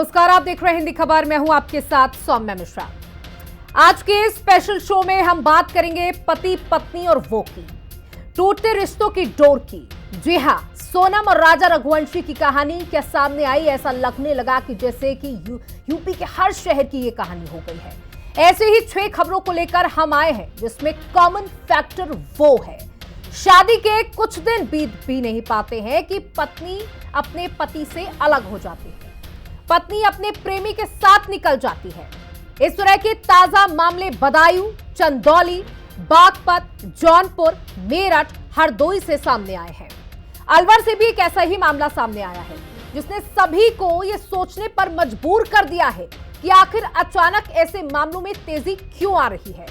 नमस्कार, आप देख रहे हैं हिंदी खबर। मैं हूं आपके साथ सौम्या मिश्रा। आज के स्पेशल शो में हम बात करेंगे पति पत्नी और वो की टूटते रिश्तों की डोर की। जी हां, सोनम और राजा रघुवंशी की कहानी क्या सामने आई? ऐसा लगने लगा कि जैसे कि यूपी के हर शहर की ये कहानी हो गई है। ऐसे ही 6 खबरों को लेकर हम आए हैं जिसमें कॉमन फैक्टर वो है, शादी के कुछ दिन बीत भी नहीं पाते हैं कि पत्नी अपने पति से अलग हो जाती है, पत्नी अपने प्रेमी के साथ निकल जाती है। इस तरह के ताजा मामले बदायूं, चंदौली, बागपत, जौनपुर, मेरठ, हरदोई से सामने आए हैं। अलवर से भी एक ऐसा ही मामला सामने आया है जिसने सभी को यह सोचने पर मजबूर कर दिया है कि आखिर अचानक ऐसे मामलों में तेजी क्यों आ रही है,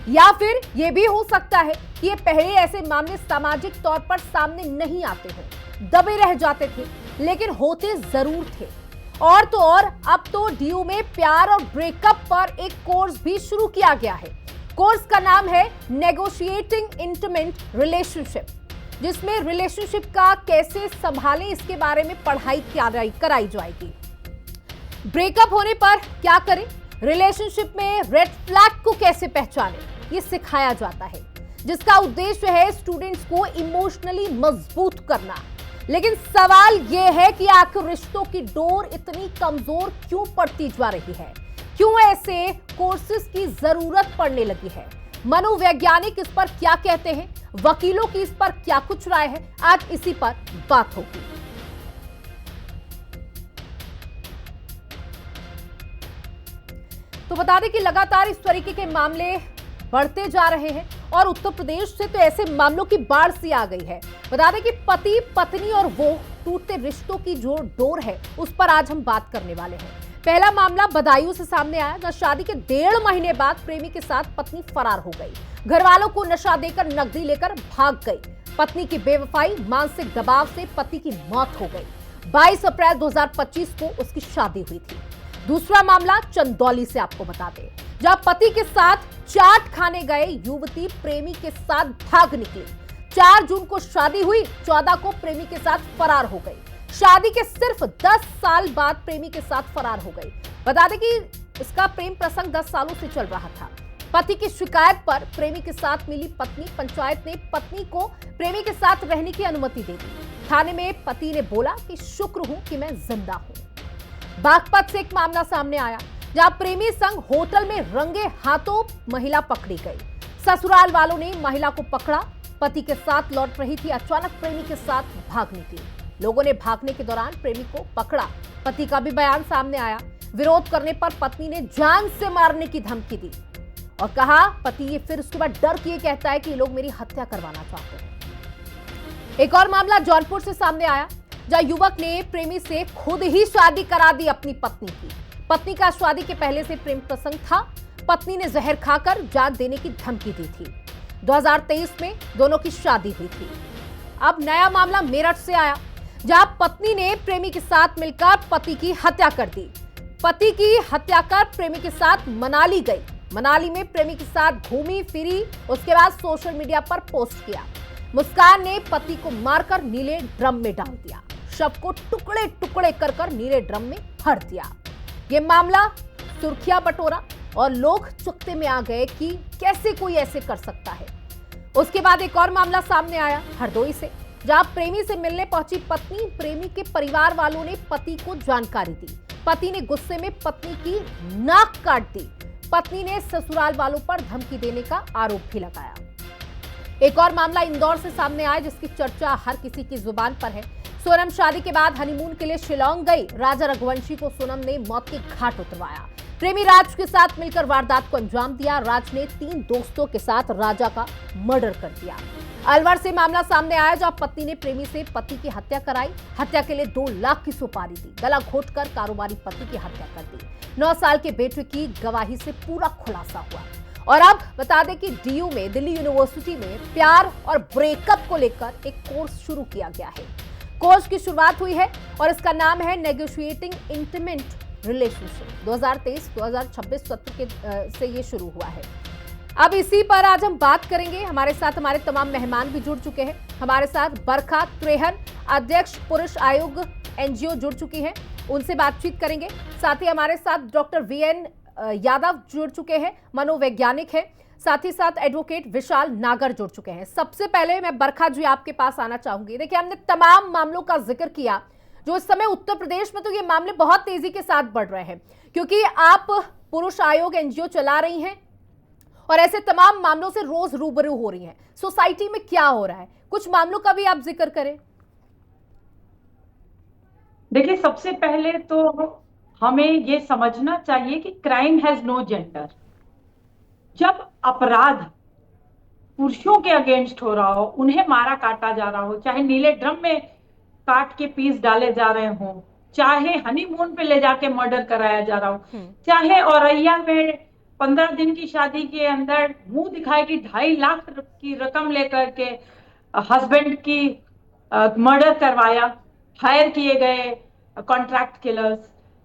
या फिर यह भी हो सकता है कि ये पहले ऐसे मामले सामाजिक तौर पर सामने नहीं आते हों, दबे रह जाते थे, लेकिन होते जरूर थे। और तो और अब तो डीयू में प्यार और ब्रेकअप पर एक कोर्स भी शुरू किया गया है। कोर्स का नाम है नेगोशिएटिंग इंटीमेट रिलेशनशिप, जिसमें रिलेशनशिप का कैसे संभालें इसके बारे में पढ़ाई कराई जाएगी। ब्रेकअप होने पर क्या करें, रिलेशनशिप में रेड फ्लैग को कैसे पहचानें, ये सिखाया जाता है, जिसका उद्देश्य है स्टूडेंट्स को इमोशनली मजबूत करना। लेकिन सवाल यह है कि आखिर रिश्तों की डोर इतनी कमजोर क्यों पड़ती जा रही है, क्यों ऐसे कोर्सेज की जरूरत पड़ने लगी है। मनोवैज्ञानिक इस पर क्या कहते हैं, वकीलों की इस पर क्या कुछ राय है, आज इसी पर बात होगी। तो बता दें कि लगातार इस तरीके के मामले बढ़ते जा रहे हैं और उत्तर प्रदेश से तो ऐसे मामलों की बाढ़ सी आ गई है। बता दें कि पति पत्नी और वो टूटते रिश्तों की जो डोर है उस पर आज हम बात करने वाले हैं। पहला मामला बदायूं से सामने आया, जहां शादी के 1.5 महीने बाद प्रेमी के साथ पत्नी फरार हो गई। घर वालों को नशा देकर नकदी लेकर भाग गई। पत्नी की बेवफाई, मानसिक दबाव से पति की मौत हो गई। 22 अप्रैल 2025 को उसकी शादी हुई थी। दूसरा मामला चंदौली से आपको बता दें, जहां पति के साथ चाट खाने गए युवती प्रेमी के साथ भाग निकली। 4 जून को शादी हुई, 14 को प्रेमी के साथ फरार हो गई। शादी के सिर्फ 10 साल बाद प्रेमी के साथ फरार हो गई। बता दें कि इसका प्रेम प्रसंग 10 सालों से चल रहा था। पति की शिकायत पर प्रेमी के साथ मिली पत्नी, पंचायत ने पत्नी को प्रेमी के साथ रहने की अनुमति दे दी। थाने में पति ने बोला कि शुक्र हूं कि मैं जिंदा हूं। बागपत से एक मामला सामने आया, जहां प्रेमी संग होटल में रंगे हाथों महिला पकड़ी गई। ससुराल वालों ने महिला को पकड़ा, पति के साथ लौट रही थी, अचानक प्रेमी के साथ भाग निकली। लोगों ने भागने के दौरान प्रेमी को पकड़ा। पति का भी बयान सामने आया। विरोध करने पर पत्नी ने जान से मारने की धमकी दी और कहा, पति ये फिर उसके बाद डर के कहता है कि ये लोग मेरी हत्या करवाना चाहते हैं। एक और मामला जौनपुर से सामने आया, जहां युवक ने प्रेमी से खुद ही शादी करा दी अपनी पत्नी की। पत्नी का शादी के पहले से प्रेम प्रसंग था। पत्नी ने जहर खाकर जान देने की धमकी दी थी। 2023 में दोनों की शादी हुई थी। अब नया मामला मेरठ से आया, जहां पत्नी ने प्रेमी के साथ मिलकर पति की हत्या कर दी। पति की हत्या कर प्रेमी के साथ मनाली गई। मनाली में प्रेमी के साथ घूमी फिरी, उसके बाद सोशल मीडिया पर पोस्ट किया। मुस्कान ने पति को मारकर नीले ड्रम में डाल दिया। शव को टुकड़े टुकड़े कर नीले ड्रम में भर दिया। ये मामला सुर्खियां बटोरा और लोग चुकते में आ गए कि कैसे कोई ऐसे कर सकता है। उसके बाद एक और मामला सामने आया हरदोई से, जहां प्रेमी से मिलने पहुंची पत्नी, प्रेमी के परिवार वालों ने पति को जानकारी दी। पति ने गुस्से में पत्नी की नाक काट दी। पत्नी ने ससुराल वालों पर धमकी देने का आरोप भी लगाया। एक और मामला इंदौर से सामने आया, जिसकी चर्चा हर किसी की जुबान पर है। सोनम शादी के बाद हनीमून के लिए शिलांग गई। राजा रघुवंशी को सोनम ने मौत के घाट उतरवाया। प्रेमी राज के साथ मिलकर वारदात को अंजाम दिया। राज ने 3 दोस्तों के साथ राजा का मर्डर कर दिया। अलवर से मामला सामने आया, जहां पत्नी ने प्रेमी से पति की हत्या कराई। हत्या के लिए 2 लाख की सुपारी दी। गला घोटकर कारोबारी पति की हत्या कर दी। 9 साल के बेटे की गवाही से पूरा खुलासा हुआ। और अब बता दें कि डीयू में, दिल्ली यूनिवर्सिटी में प्यार और ब्रेकअप को लेकर एक कोर्स शुरू किया गया है। कोर्स की शुरुआत हुई है और इसका नाम है नेगोशिएटिंग इंटीमेट रिलेशनशिप। 2023-2026 सत्र से ये शुरू हुआ है। अब इसी पर आज हम बात करेंगे। हमारे साथ हमारे तमाम मेहमान भी जुड़ चुके हैं। हमारे साथ बरखा त्रेहन, अध्यक्ष पुरुष आयोग एनजीओ जुड़ चुकी हैं। उनसे बातचीत करेंगे। साथ ही हमारे साथ डॉक्टर VN यादव जुड़ चुके हैं, मनोवैज्ञानिक हैं। साथ ही साथ एडवोकेट विशाल नागर जुड़ चुके हैं। सबसे पहले मैं बरखा जी आपके पास आना चाहूंगी। देखिए, हमने तमाम मामलों का जिक्र किया जो इस समय उत्तर प्रदेश में, तो ये मामले बहुत तेजी के साथ बढ़ रहे हैं क्योंकि आप पुरुष आयोग NGO चला रही हैं और ऐसे तमाम मामलों से रोज रूबरू हो रही हैं। सोसाइटी में क्या हो रहा है, कुछ मामलों का भी आप जिक्र करें। देखिए, सबसे पहले तो हमें ये समझना चाहिए कि क्राइम हैज नो जेंडर। जब अपराध पुरुषों के अगेंस्ट हो रहा हो, उन्हें मारा काटा जा रहा हो, चाहे नीले ड्रम में काट के पीस डाले जा रहे हो, चाहे हनीमून पे ले जाके मर्डर कराया जा रहा हो, चाहे औरैया में 15 दिन की शादी के अंदर मुंह दिखाए कि 2.5 लाख की रकम लेकर के हस्बैंड की मर्डर करवाया, हायर किए गए कॉन्ट्रैक्ट किलर्स,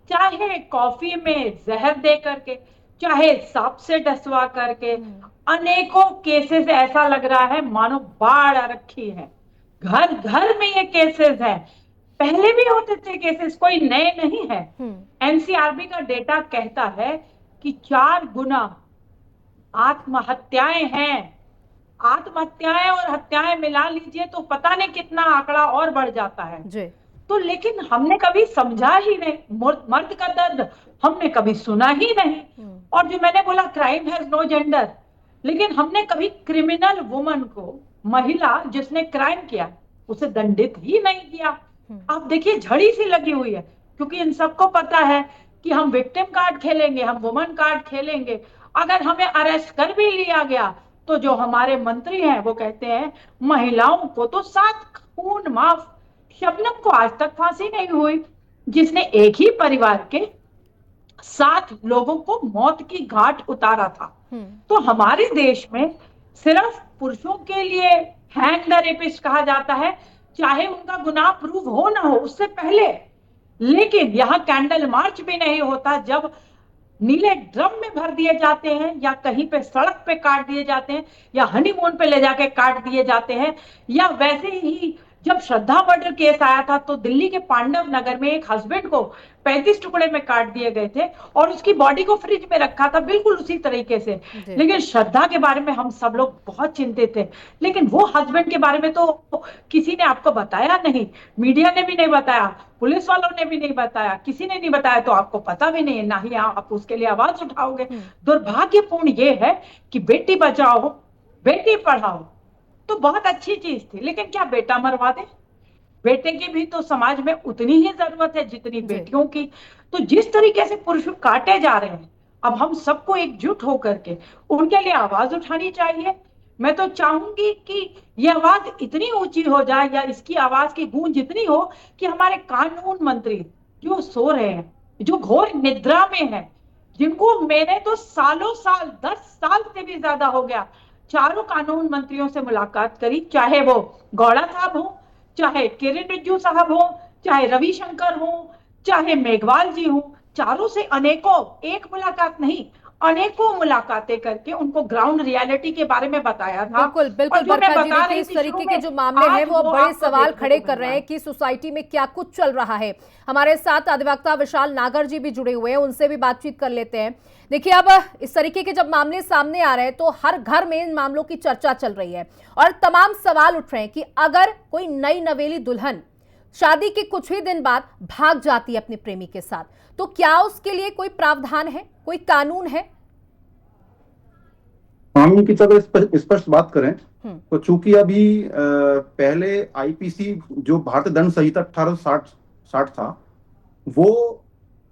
चाहे कॉफी में जहर दे करके, चाहे सांप से डसवा करके, अनेकों केसेस ऐसा लग रहा है मानो बाढ़ आ रखी है। घर घर में ये केसेस है। पहले भी होते थे केसेस, कोई नए नहीं है। एनसीआरबी का डेटा कहता है कि 4 गुना आत्महत्याएं हैं। आत्महत्याएं और हत्याएं मिला लीजिए तो पता नहीं कितना आंकड़ा और बढ़ जाता है जी। तो लेकिन हमने कभी समझा ही नहीं, मर्द का दर्द हमने कभी सुना ही नहीं। और जो मैंने बोला क्राइम हैज नो जेंडर, लेकिन हमने कभी क्रिमिनल वुमन को, महिला जिसने क्राइम किया, उसे दंडित ही नहीं किया। आप देखिए, झड़ी सी लगी हुई है क्योंकि इन सबको पता है कि हम विक्टिम कार्ड खेलेंगे, हम वुमन कार्ड खेलेंगे। अगर हमें अरेस्ट कर भी लिया गया तो जो हमारे मंत्री हैं वो कहते हैं महिलाओं को तो 7 खून माफ। शबनम को आज तक फांसी नहीं हुई, जिसने एक ही परिवार के 7 लोगों को मौत की घाट उतारा था। तो हमारे देश में सिर्फ पुरुषों के लिए हैंग द रेपिस्ट कहा जाता है, चाहे उनका गुनाह प्रूव हो ना हो उससे पहले। लेकिन यहाँ कैंडल मार्च भी नहीं होता जब नीले ड्रम में भर दिए जाते हैं, या कहीं पे सड़क पे काट दिए जाते हैं, या हनीमून पे ले जाके काट दिए जाते हैं। या वैसे ही जब श्रद्धा मर्डर केस आया था तो दिल्ली के पांडव नगर में एक हस्बैंड को 35 टुकड़े में काट दिए गए थे और उसकी बॉडी को फ्रिज में रखा था, बिल्कुल उसी तरीके से। लेकिन श्रद्धा के बारे में हम सब लोग बहुत चिंतित थे, लेकिन वो हस्बैंड के बारे में तो किसी ने आपको बताया नहीं, मीडिया ने भी नहीं बताया, पुलिस वालों ने भी नहीं बताया, किसी ने नहीं बताया, तो आपको पता भी नहीं है, ना ही आप उसके लिए आवाज उठाओगे। दुर्भाग्यपूर्ण ये है कि बेटी बचाओ बेटी पढ़ाओ तो बहुत अच्छी चीज थी, लेकिन क्या बेटा मरवा दे? बेटे की भी तो समाज में उतनी ही जरूरत है जितनी बेटियों की। तो जिस तरीके से पुरुष काटे जा रहे हैं, अब हम सबको एकजुट होकर के उनके लिए आवाज उठानी चाहिए। मैं तो चाहूंगी कि ये आवाज इतनी ऊंची हो जाए, या इसकी आवाज की गूंज इतनी हो कि हमारे कानून मंत्री जो सो रहे हैं, जो घोर निद्रा में है, जिनको मैंने तो सालों साल 10 साल से भी ज्यादा हो गया चारों कानून मंत्रियों से मुलाकात करी, चाहे वो गौड़ा साहब हो, चाहे किरण रिजिजू साहब हो, चाहे रविशंकर हो, चाहे मेघवाल जी हो, चारों से अनेकों, एक मुलाकात नहीं अनेकों मुलाकातें करके उनको ग्राउंड रियलिटी के बारे में बताया था। बिल्कुल बिल्कुल बरखा जी, देखिए इस तरीके के जो मामले हैं वो बड़े सवाल खड़े कर रहे हैं कि सोसाइटी में क्या कुछ चल रहा है। हमारे साथ अधिवक्ता विशाल नागर जी भी जुड़े हुए हैं, उनसे भी बातचीत कर लेते हैं। देखिए, अब इस तरीके के जब मामले सामने आ रहे हैं तो हर घर में इन मामलों की चर्चा चल रही है और तमाम सवाल उठ रहे हैं कि अगर कोई नई नवेली दुल्हन शादी के कुछ ही दिन बाद भाग जाती है अपने प्रेमी के साथ, तो क्या उसके लिए कोई प्रावधान है, कोई कानून है? कानून की अगर स्पष्ट बात करें तो चूंकि अभी पहले आईपीसी जो भारतीय दंड संहिता 1860 था वो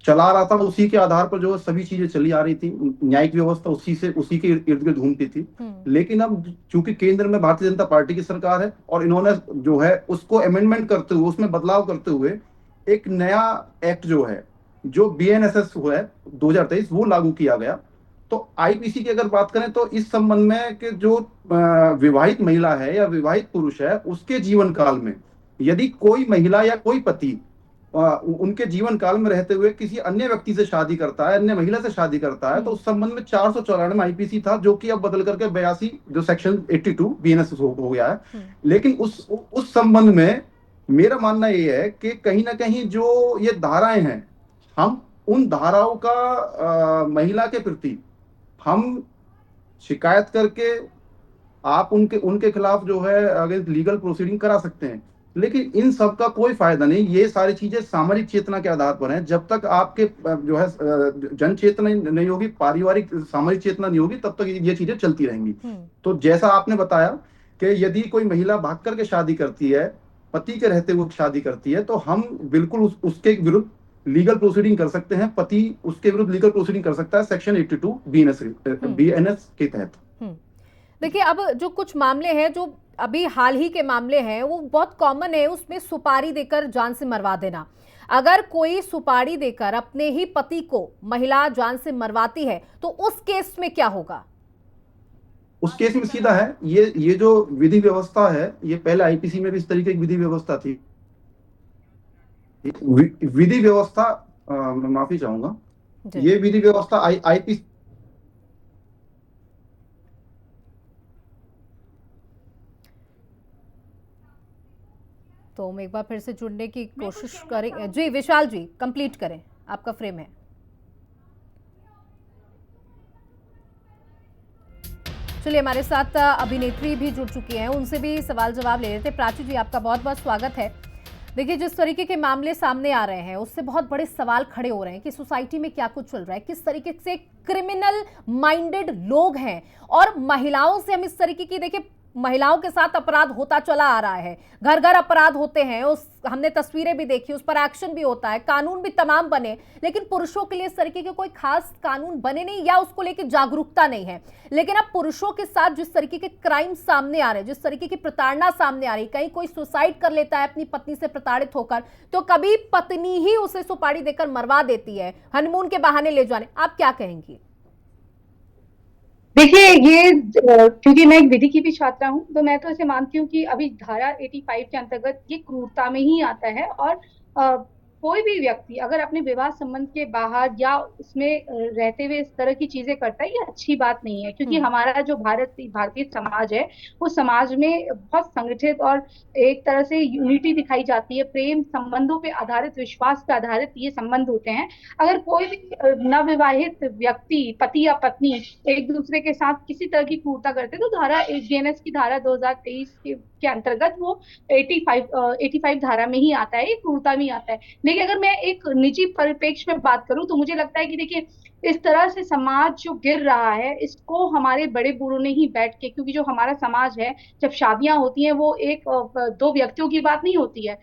चला रहा था, उसी के आधार पर जो सभी चीजें चली आ रही थी, न्यायिक व्यवस्था उसी के इर्द गिर्द घूमती थी। लेकिन अब चूंकि केंद्र में भारतीय जनता पार्टी की सरकार है और इन्होंने जो है उसको अमेंडमेंट करते हुए, उसमें बदलाव करते हुए एक नया एक्ट जो है, जो BNSS हुआ है 2023, वो लागू किया गया। तो आईपीसी की अगर बात करें तो इस संबंध में कि जो विवाहित महिला है या विवाहित पुरुष है, उसके जीवन काल में यदि कोई महिला या कोई पति उनके जीवन काल में रहते हुए किसी अन्य व्यक्ति से शादी करता है, अन्य महिला से शादी करता है, तो उस संबंध में 494 आईपीसी था, जो कि अब बदल करके 82 जो सेक्शन 82 BNSS हो गया है। लेकिन उस संबंध में मेरा मानना ये है कि कहीं ना कहीं जो ये धाराएं हैं, हम उन धाराओं का महिला के प्रति हम शिकायत करके आप उनके उनके खिलाफ जो है अगेंस्ट लीगल प्रोसीडिंग करा सकते हैं, लेकिन इन सब का कोई फायदा नहीं। ये सारी चीजें सामाजिक चेतना के आधार पर हैं। जब तक आपके जो है जन चेतना नहीं होगी, पारिवारिक सामाजिक चेतना नहीं होगी, तब तक ये चीजें चलती रहेंगी। तो जैसा आपने बताया कि यदि कोई महिला भाग करके शादी करती है, पति के रहते हुए शादी करती है, तो हम बिल्कुल उसके विरुद्ध लीगल प्रोसीडिंग कर सकते हैं। पति उसके विरुद्ध लीगल प्रोसीडिंग कर सकता है सेक्शन 82 बीएनएस के तहत। देखिए, अब जो कुछ मामले हैं, जो अभी हाल ही के मामले हैं, वो बहुत कॉमन है। उसमें सुपारी देकर जान से मरवा देना। अगर कोई सुपारी देकर अपने ही पति को महिला जान से मरवाती है तो उस केस में क्या होगा? उस केस में सीधा है, ये जो विधि व्यवस्था है, ये पहले आईपीसी में भी इस तरीके की विधि व्यवस्था थी। विधि व्यवस्था, माफी चाहूंगा, ये विधि व्यवस्था आईपीसी। तो हम एक बार फिर से जुड़ने की कोशिश करें। जी विशाल जी, कंप्लीट करें, आपका फ्रेम है। चलिए, हमारे साथ अभिनेत्री भी जुड़ चुकी हैं, उनसे भी सवाल जवाब ले लेते हैं। प्राची जी, आपका बहुत बहुत स्वागत है। देखिए, जिस तरीके के मामले सामने आ रहे हैं, उससे बहुत बड़े सवाल खड़े हो रहे हैं कि सोसाइटी में क्या कुछ चल रहा है, किस तरीके से क्रिमिनल माइंडेड लोग हैं, और महिलाओं से हम इस तरीके की, देखिए, महिलाओं के साथ अपराध होता चला आ रहा है। घर घर अपराध होते हैं, उस हमने तस्वीरें भी देखी, उस पर एक्शन भी होता है, कानून भी तमाम बने, लेकिन पुरुषों के लिए इस तरीके के कोई खास कानून बने नहीं, या उसको लेकर जागरूकता नहीं है। लेकिन अब पुरुषों के साथ जिस तरीके के क्राइम सामने आ रहे हैं, जिस तरीके की प्रताड़ना सामने आ रही, कहीं कोई सुसाइड कर लेता है अपनी पत्नी से प्रताड़ित होकर, तो कभी पत्नी ही उसे सुपारी देकर मरवा देती है, हनीमून के बहाने ले जाने। आप क्या कहेंगी? देखिए, ये क्योंकि मैं एक विधि की भी छात्रा हूँ, तो मैं तो ऐसे मानती हूँ कि अभी धारा 85 के अंतर्गत ये क्रूरता में ही आता है। और कोई भी व्यक्ति अगर अपने विवाह संबंध के बाहर या उसमें रहते हुए इस तरह की चीजें करता है, ये अच्छी बात नहीं है। क्योंकि हमारा जो भारतीय समाज है, वो समाज में बहुत संगठित और एक तरह से यूनिटी दिखाई जाती है। प्रेम संबंधों पे आधारित, विश्वास पे आधारित ये संबंध होते हैं। अगर कोई भी नवविवाहित व्यक्ति, पति या पत्नी, एक दूसरे के साथ किसी तरह की क्रूरता करते हैं, तो धारा बीएनएस की धारा 2023 के अंतर्गत वो 85 धारा में ही आता है, ये क्रूरता में ही आता है। लेकिन अगर मैं एक निजी परिप्रेक्ष्य में बात करूं, तो मुझे लगता है कि देखिए, इस तरह से समाज जो गिर रहा है, इसको हमारे बड़े बूढ़ों ने ही बैठ के, क्योंकि जो हमारा समाज है, जब शादियां होती हैं, वो एक दो व्यक्तियों की बात नहीं होती है।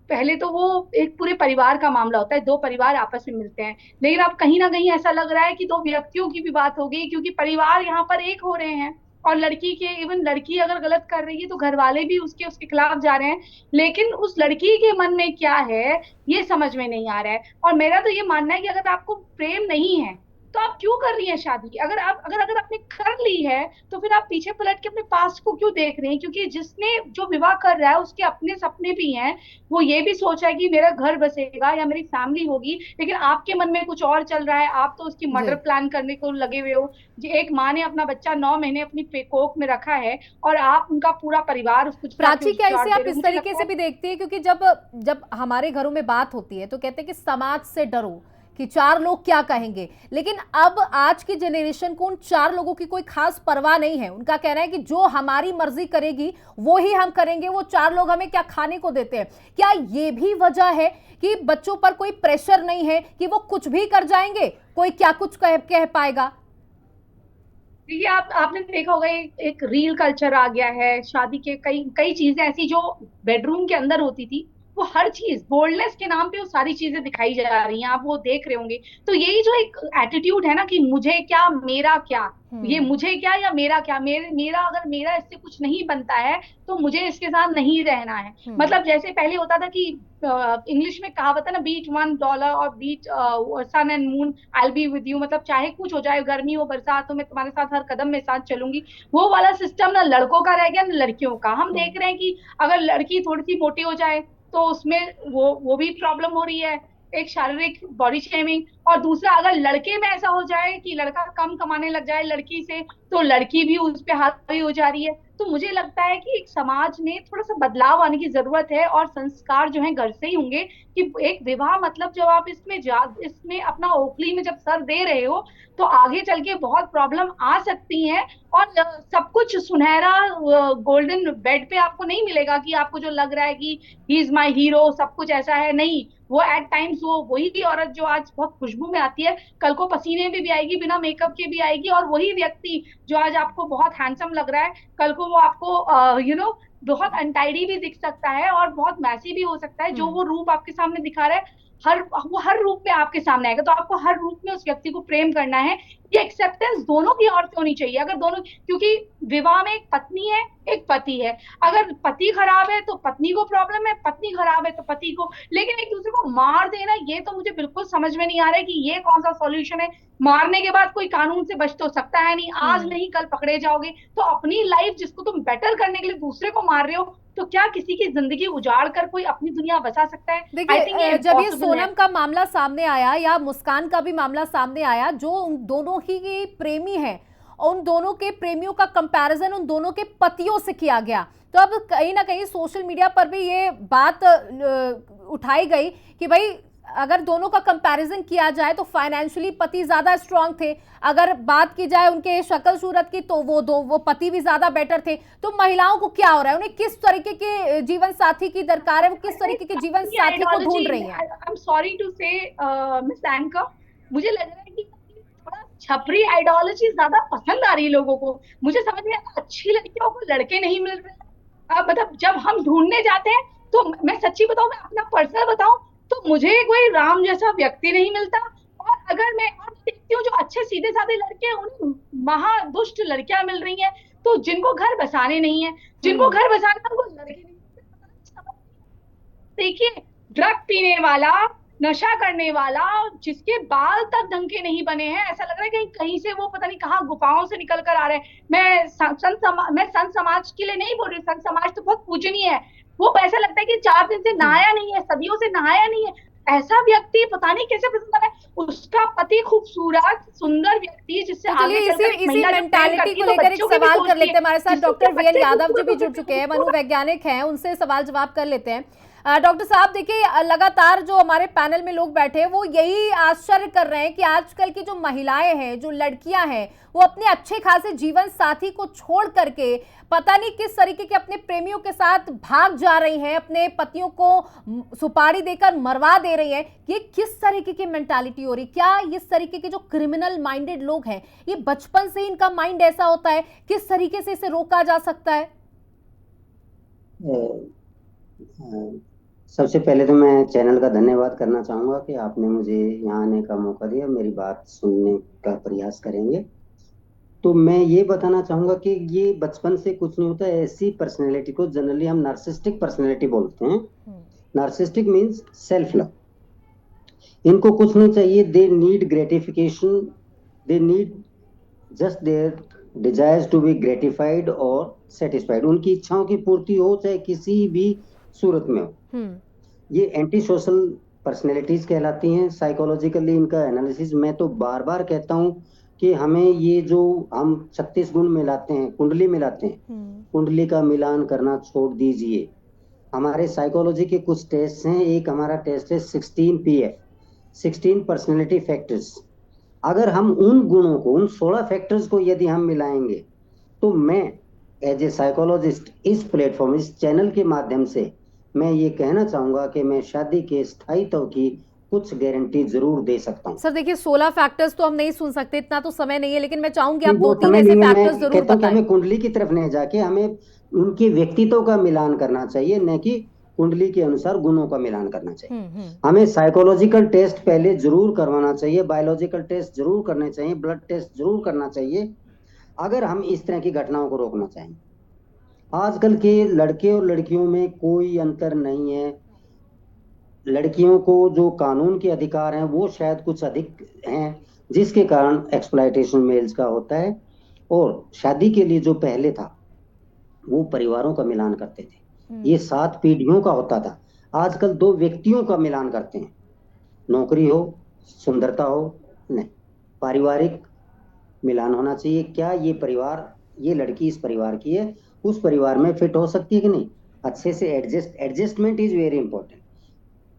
पहले तो वो एक पूरे परिवार का मामला होता है, दो परिवार आपस में मिलते हैं। लेकिन अब कहीं ना कहीं ऐसा लग रहा है कि दो व्यक्तियों की भी बात हो गई, क्योंकि परिवार यहाँ पर एक हो रहे हैं। और लड़की के, इवन लड़की अगर गलत कर रही है तो घर वाले भी उसके खिलाफ जा रहे हैं। लेकिन उस लड़की के मन में क्या है, ये समझ में नहीं आ रहा है। और मेरा तो ये मानना है कि अगर आपको प्रेम नहीं है, तो आप क्यों कर रही हैं शादी? अगर आपने कर ली है, तो फिर आप पीछे पलट के अपने पास्ट को क्यों देख रहे हैं? क्योंकि जिसने जो विवाह कर रहा है, उसके अपने सपने भी हैं। वो ये भी सोचा है कि मेरा घर बसेगा या मेरी फैमिली होगी, लेकिन आपके मन में कुछ और चल रहा है। आप तो उसकी मर्डर प्लान करने को लगे हुए हो। एक माँ ने अपना बच्चा 9 महीने अपनी कोख में रखा है, और आप उनका पूरा परिवार उसको। प्राची, क्या इसे आप इस तरीके से भी देखती है? क्योंकि जब हमारे घरों में बात होती है, तो कहते हैं कि समाज से डरो, कि 4 लोग क्या कहेंगे। लेकिन अब आज की जनरेशन को उन 4 लोगों की कोई खास परवाह नहीं है। उनका कहना है कि जो हमारी मर्जी करेगी वो ही हम करेंगे, वो 4 लोग हमें क्या खाने को देते हैं। क्या ये भी वजह है कि बच्चों पर कोई प्रेशर नहीं है कि वो कुछ भी कर जाएंगे, कोई क्या कुछ कह पाएगा? ये आपने देखा होगा, एक रील कल्चर आ गया है। शादी के कई कई चीजें ऐसी जो बेडरूम के अंदर होती थी, वो हर चीज बोल्डनेस के नाम पे वो सारी चीजें दिखाई जा रही हैं। आप वो देख रहे होंगे। तो यही जो एक एटीट्यूड है ना, कि मुझे क्या, मेरा क्या, ये मुझे क्या या मेरा क्या, अगर मेरा इससे कुछ नहीं बनता है, तो मुझे इसके साथ नहीं रहना है। मतलब जैसे पहले होता था कि इंग्लिश में कहावत है ना, बीट $1 और beat sun and moon, I will be with you. मतलब चाहे कुछ हो जाए, गर्मी हो बरसात हो, मैं तुम्हारे साथ हर कदम में साथ चलूंगी। वो वाला सिस्टम ना लड़कों का रह गया, ना लड़कियों का। हम देख रहे हैं कि अगर लड़की थोड़ी सी मोटी हो जाए, तो उसमें वो भी प्रॉब्लम हो रही है, एक शारीरिक बॉडी शेमिंग। और दूसरा, अगर लड़के में ऐसा हो जाए कि लड़का कम कमाने लग जाए लड़की से, तो लड़की भी उस पर हावी हो जा रही है। तो मुझे लगता है कि एक समाज में थोड़ा सा बदलाव आने की जरूरत है, और संस्कार जो है घर से ही होंगे कि एक विवाह मतलब जब आप इसमें अपना ओखली में जब सर दे रहे हो, तो आगे चल के बहुत प्रॉब्लम आ सकती है। और सब कुछ सुनहरा गोल्डन बेड पे आपको नहीं मिलेगा कि आपको जो लग रहा है कि ही इज माई हीरो, सब कुछ ऐसा है, नहीं। वो एट टाइम्स वो वही औरत जो आज बहुत खुशबू में आती है, कल को पसीने में भी आएगी, बिना मेकअप के भी आएगी, और वही व्यक्ति जो आज आपको बहुत हैंडसम लग रहा है, कल को वो आपको बहुत अनटाइडी भी दिख सकता है और बहुत मैसी भी हो सकता है। जो वो रूप आपके सामने दिखा रहा है, हर रूप में आपके सामने आएगा, तो आपको हर रूप में उस व्यक्ति को प्रेम करना है। ये एक्सेप्टेंस दोनों की ओर से होनी चाहिए। अगर दोनों, क्योंकि विवाह में एक पत्नी है, एक पति है, अगर पति खराब है तो पत्नी को प्रॉब्लम है, पत्नी खराब है तो पति को। लेकिन एक दूसरे को मार देना, ये तो मुझे बिल्कुल समझ में नहीं आ रहा है कि ये कौन सा सॉल्यूशन है। मारने के बाद कोई कानून से बच तो सकता है नहीं, आज नहीं कल पकड़े जाओगे। तो अपनी लाइफ जिसको तुम बेटर करने के लिए दूसरे को मार रहे हो, तो क्या किसी की जिंदगी उजाड़ कर कोई अपनी दुनिया बसा सकता है? देखिए, जब ये सोनम का मामला सामने आया या मुस्कान का भी मामला सामने आया, जो उन दोनों ही प्रेमी हैं, उन दोनों के प्रेमियों का कंपैरिजन उन दोनों के पतियों से किया गया, तो अब कहीं ना कहीं सोशल मीडिया पर भी ये बात उठाई गई कि भाई अगर दोनों का कंपैरिजन किया जाए तो फाइनेंशियली पति ज्यादा स्ट्रांग थे, अगर बात की जाए उनके शक्ल सूरत की तो वो पति भी ज्यादा बेटर थे। तो महिलाओं को क्या हो रहा है, उन्हें किस तरीके के जीवन साथी की दरकार है, वो किस तरीके के जीवन साथी को ढूंढ रही है? आई एम सॉरी टू से मिस एंकर, मुझे लग रहा है कि थोड़ा छपरी आइडियोलॉजी ज्यादा पसंद आ रही है लोगों को। मुझे समझ में आता, अच्छी लड़कियों को लड़के नहीं मिल रहे। मतलब जब हम ढूंढने जाते हैं, तो मैं सच्ची बताऊं, मैं अपना पर्सनल बताऊं, तो मुझे कोई राम जैसा व्यक्ति नहीं मिलता। और अगर मैं और देखती हूँ जो अच्छे सीधे साधे लड़के हैं, उन्हें महादुष्ट लड़कियां मिल रही हैं। तो जिनको घर बसाने नहीं है, जिनको घर बसाने उनको लड़के नहीं मिलते। देखिए, ड्रग पीने वाला, नशा करने वाला, जिसके बाल तक ढंग के नहीं बने हैं, ऐसा लग रहा है कहीं कहीं से वो पता नहीं कहाँ गुफाओं से निकल कर आ रहे हैं। मैं संत समाज के लिए नहीं बोल रही, संत समाज तो बहुत पूजनीय है। वो ऐसा लगता है कि 4 दिन से नहाया नहीं है, सदियों से नहाया नहीं है। ऐसा व्यक्ति पता नहीं कैसे पसंद आता है। उसका पति खूबसूरत सुंदर व्यक्ति, जिससे तो चलिए इसी मेंटालिटी को लेकर एक सवाल कर लेते हैं। हमारे साथ डॉक्टर वीएल यादव जी भी जुड़ चुके हैं, मनोवैज्ञानिक हैं, उनसे सवाल जवाब कर लेते हैं। डॉक्टर साहब, देखिए, लगातार जो हमारे पैनल में लोग बैठे हैं वो यही आश्चर्य कर रहे हैं कि आजकल की जो महिलाएं हैं, जो लड़कियां हैं, वो अपने अच्छे खासे जीवन साथी को छोड़ करके पता नहीं किस तरीके के अपने प्रेमियों के साथ भाग जा रही हैं, अपने पतियों को सुपारी देकर मरवा दे रही हैं। ये किस तरीके की मेंटालिटी हो रही? क्या इस तरीके के जो क्रिमिनल माइंडेड लोग हैं, ये बचपन से इनका माइंड ऐसा होता है? किस तरीके से इसे रोका जा सकता है? सबसे पहले तो मैं चैनल का धन्यवाद करना चाहूंगा कि आपने मुझे यहाँ आने का मौका दिया, मेरी बात सुनने का प्रयास करेंगे। तो मैं ये बताना चाहूंगा कि ये बचपन से कुछ नहीं होता है। ऐसी पर्सनैलिटी को जनरली हम नार्सिस्टिक पर्सनैलिटी बोलते हैं। Narcissistic means self love. इनको कुछ नहीं चाहिए, they need gratification, they need just their desires to be gratified और सेटिस्फाइड। उनकी इच्छाओं की पूर्ति हो, चाहे किसी भी सूरत में हो। ये एंटी सोशल पर्सनैलिटीज कहलाती हैं। साइकोलॉजिकली इनका एनालिसिस, मैं तो बार बार कहता हूं कि हमें ये जो हम 36 गुण मिलाते हैं, कुंडली मिलाते हैं, कुंडली का मिलान करना छोड़ दीजिए। हमारे साइकोलॉजी के कुछ टेस्ट हैं। एक हमारा टेस्ट है 16PF, 16 पर्सनैलिटी फैक्टर्स। अगर हम उन गुणों को, उन 16 फैक्टर्स को यदि हम मिलाएंगे, तो मैं एज ए साइकोलॉजिस्ट इस प्लेटफॉर्म, इस चैनल के माध्यम से मैं ये कहना चाहूंगा कि मैं शादी के स्थायित्व की कुछ गारंटी जरूर दे सकता हूं। सर देखिए, 16 फैक्टर्स तो हम नहीं सुन सकते, इतना तो समय नहीं है, लेकिन मैं चाहूंगी आप 2-3 ऐसे फैक्टर्स जरूर बताएं। हमें कुंडली की तरफ नहीं जाके हमें उनके व्यक्तित्व का मिलान करना चाहिए, न कि कुंडली के अनुसार गुणों का मिलान करना चाहिए। हमें साइकोलॉजिकल टेस्ट पहले जरूर करवाना चाहिए, बायोलॉजिकल टेस्ट जरूर करने चाहिए, ब्लड टेस्ट जरूर करना चाहिए, अगर हम इस तरह की घटनाओं को रोकना चाहें। आजकल के लड़के और लड़कियों में कोई अंतर नहीं है। लड़कियों को जो कानून के अधिकार हैं वो शायद कुछ अधिक हैं, जिसके कारण एक्सप्लॉयटेशन मेल्स का होता है। और शादी के लिए जो पहले था वो परिवारों का मिलान करते थे, ये 7 पीढ़ियों का होता था। आजकल 2 व्यक्तियों का मिलान करते हैं। नौकरी हो, सुंदरता हो, नहीं, पारिवारिक मिलान होना चाहिए। क्या ये परिवार ये लड़की इस परिवार की है, उस परिवार में फिट हो सकती है कि नहीं, अच्छे से एडजस्टमेंट इज वेरी इंपॉर्टेंट।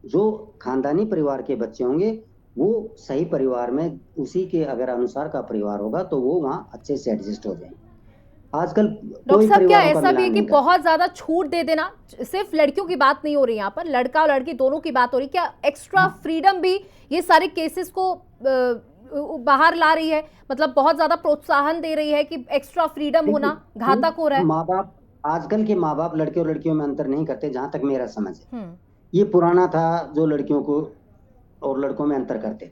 जो खानदानी परिवार के बच्चे होंगे वो सही परिवार में उसी के अगर अनुसार का परिवार होगा तो वो वहाँ अच्छे से एडजस्ट हो जाएंगे। आजकल डॉक्टर साहब क्या ऐसा भी है कि बहुत ज्यादा छूट दे देना, सिर्फ लड़कियों की बात नहीं हो रही यहाँ पर, लड़का और लड़की दोनों की बात हो रही, क्या एक्स्ट्रा फ्रीडम भी ये सारे केसेस को बाहर ला रही है, मतलब बहुत ज्यादा प्रोत्साहन दे रही है कि एक्स्ट्रा फ्रीडम होना घातक हो रहा है? माँ बाप, आजकल के माँ बाप लड़के और लड़कियों में अंतर नहीं करते, जहां तक मेरा समझ है। ये पुराना था जो लड़कियों को और लड़कों में अंतर करते थे,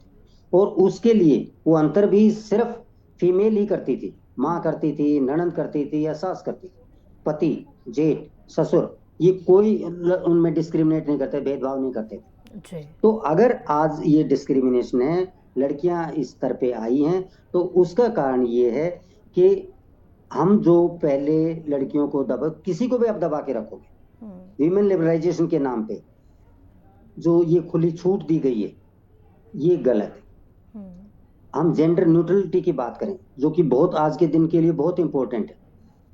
और उसके लिए वो अंतर भी सिर्फ फीमेल ही करती थी, माँ करती थी, ननद करती थी या सास करती थी, पति, जेठ, ससुर, ये कोई उनमें डिस्क्रिमिनेट नहीं करते, भेदभाव नहीं करते थे। तो अगर आज ये डिस्क्रिमिनेशन है, लड़कियां इस स्तर पे आई हैं, तो उसका कारण ये है कि हम जो पहले लड़कियों को दबा, किसी को भी आप दबा के रखोगे, वीमेन लिबरलाइजेशन के नाम पे जो ये खुली छूट दी गई है, ये गलत है। हम जेंडर न्यूट्रलिटी की बात करें, जो कि बहुत आज के दिन के लिए बहुत इंपॉर्टेंट है।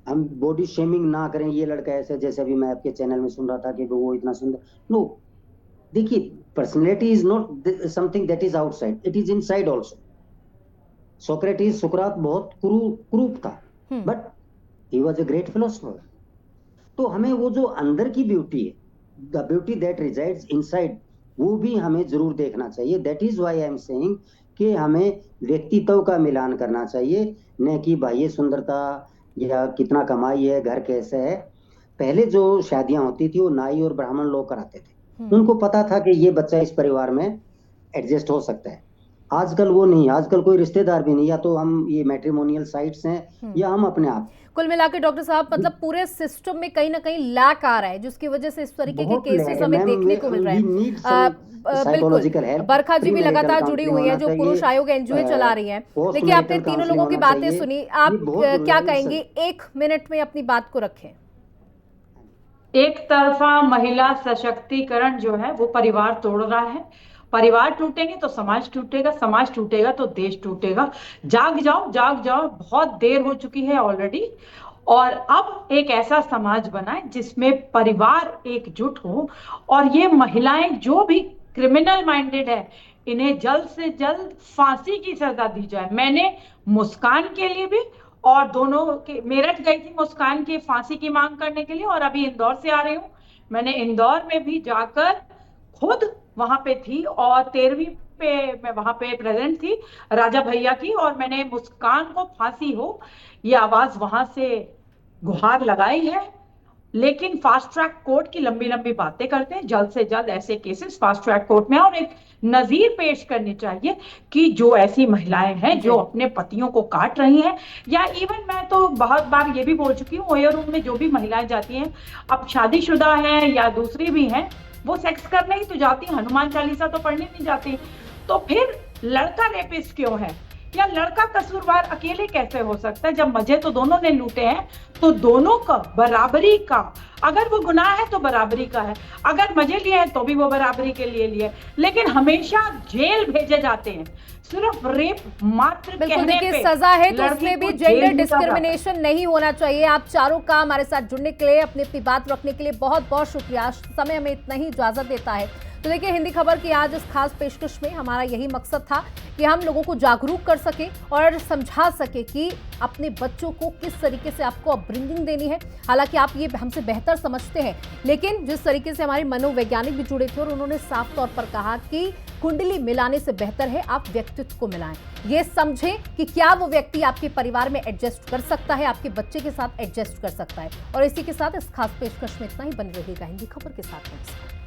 हम बॉडी शेमिंग ना करें, ये लड़का ऐसे, जैसे अभी मैं आपके चैनल में सुन रहा था कि वो इतना सुंदर, नो, देखिए personality is not something that is outside, it is inside also. सुकरात बहुत क्रूप था, but he was a great philosopher. तो हमें वो जो अंदर की ब्यूटी है, the beauty that resides inside, वो भी हमें जरूर देखना चाहिए। That is why I am saying कि हमें व्यक्तित्व का मिलान करना चाहिए, न कि बाह्य सुंदरता या कितना कमाई है, घर कैसे है। पहले जो शादियां होती थी वो नाई और ब्राह्मण लोग कराते थे, उनको पता था कि ये बच्चा इस परिवार में एडजस्ट हो सकता है। आजकल वो नहीं, आजकल कोई रिश्तेदार भी नहीं, या तो हम ये मैट्रिमोनियल साइट्स हैं या हम अपने आप। कुल मिलाकर डॉक्टर साहब मतलब पूरे सिस्टम में कहीं ना कहीं लैक आ रहा है, जिसकी वजह से इस तरीके के केसेस हमें देखने को मिल रहे हैं। बिल्कुल, बरखा जी भी लगातार जुड़ी हुई है, जो पुरुष आयोग एनजीओ चला रही हैं। देखिए आपने तीनों लोगों की बातें सुनी, आप क्या कहेंगे? 1 मिनट में अपनी बात को रखें। एक तरफा महिला सशक्तिकरण जो है वो परिवार तोड़ रहा है, परिवार टूटेंगे तो समाज टूटेगा, समाज टूटेगा तो देश टूटेगा। जाग जाओ, जाग जाओ, बहुत देर हो चुकी है ऑलरेडी। और अब एक ऐसा समाज बनाए जिसमें परिवार एकजुट हो, और ये महिलाएं जो भी क्रिमिनल माइंडेड है, इन्हें जल्द से जल्द फांसी की सजा दी जाए। मैंने मुस्कान के लिए भी, और दोनों के, मेरठ गई थी मुस्कान की फांसी की मांग करने के लिए, और अभी इंदौर से आ रही हूँ। मैंने इंदौर में भी जाकर खुद वहां पे थी, और 13वीं पे मैं वहां पे प्रेजेंट थी राजा भैया की, और मैंने मुस्कान को फांसी हो ये आवाज वहां से गुहार लगाई है। लेकिन फास्ट ट्रैक कोर्ट की लंबी लंबी बातें करते हैं, जल्द से जल्द ऐसे केसेस फास्ट ट्रैक कोर्ट में, और एक नजीर पेश करनी चाहिए कि जो ऐसी महिलाएं हैं जो अपने पतियों को काट रही हैं, या इवन मैं तो बहुत बार ये भी बोल चुकी हूँ, ओयर रूम में जो भी महिलाएं जाती हैं, अब शादीशुदा हैं या दूसरी भी हैं, वो सेक्स करने ही तो जाती, हनुमान चालीसा तो पढ़ने नहीं जाती। तो फिर लड़का रेपिस्ट क्यों है, या लड़का कसूरवार अकेले कैसे हो सकता है? जब मजे तो दोनों ने लूटे हैं, तो दोनों का बराबरी का, अगर वो गुनाह है तो बराबरी का है, अगर मजे लिए हैं तो भी वो बराबरी के लिए लिए। लेकिन हमेशा जेल भेजे जाते हैं सिर्फ रेप मात्र कहने पे। सजा है तो उसमें भी जेंडर डिस्क्रिमिनेशन नहीं होना चाहिए। आप चारों का हमारे साथ जुड़ने के लिए, अपनी अपनी बात रखने के लिए बहुत बहुत शुक्रिया। समय हमें इतना ही इजाजत देता है। तो देखिए, हिंदी खबर की आज इस खास पेशकश में हमारा यही मकसद था कि हम लोगों को जागरूक कर सके और समझा सके कि अपने बच्चों को किस तरीके से आपको अपब्रिंगिंग देनी है। हालांकि आप ये हमसे बेहतर समझते हैं, लेकिन जिस तरीके से हमारे मनोवैज्ञानिक भी जुड़े थे और उन्होंने साफ तौर पर कहा कि कुंडली मिलाने से बेहतर है आप व्यक्तित्व को मिलाएं। ये समझें कि क्या वो व्यक्ति आपके परिवार में एडजस्ट कर सकता है, आपके बच्चे के साथ एडजस्ट कर सकता है। और इसी के साथ इस खास पेशकश में इतना ही। बन रहेगा हिंदी खबर के साथ।